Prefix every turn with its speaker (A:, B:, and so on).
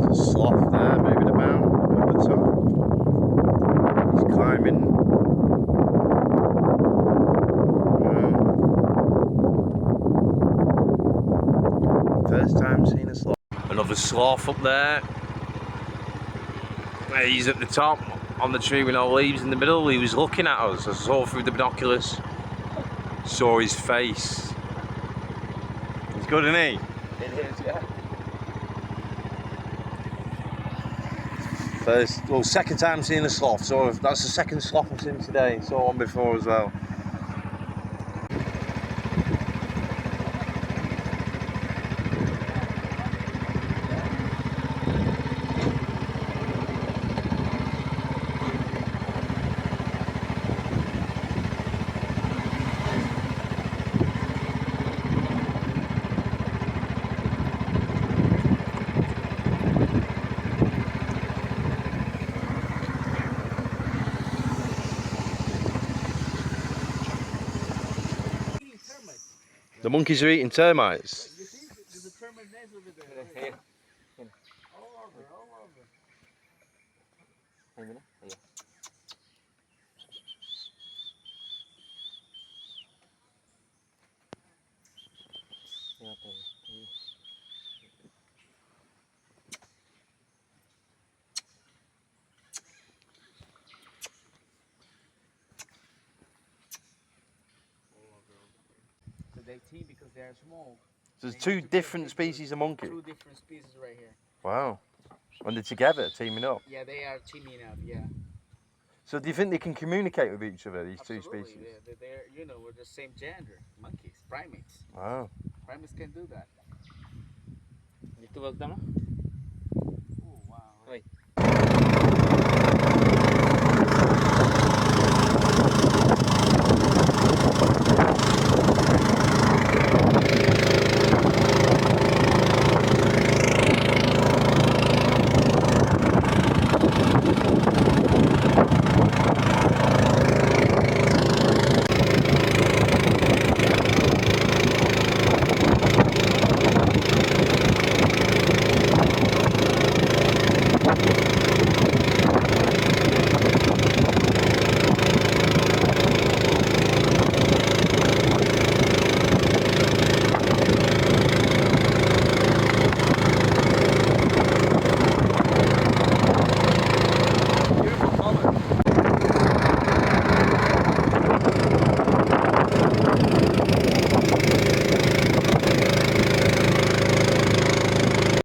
A: There's a sloth there moving about at the top. He's climbing. First time seeing a sloth. Another sloth up there. He's at the top on the tree with no leaves in the middle. He was looking at us. I saw through the binoculars. Saw his face. He's good, isn't he?
B: It is, yeah.
A: Second time seeing a sloth. So that's the second sloth I've seen today. Saw one before as well. The monkeys are eating termites.
B: You see, there's a termite nest over there. Here. All over. Hang on. Yeah. So they team because they are small.
A: So there's two different species of monkey.
B: Two different species right here.
A: Wow. When they're together, teaming up.
B: Yeah, they are teaming up. Yeah.
A: So do you think they can communicate with each other, these
B: Absolutely.
A: two species?
B: They're we're the same gender. Monkeys, primates.
A: Wow.
B: Primates can do that.
C: Itu wag tama?
B: Oh wow.
C: Oi.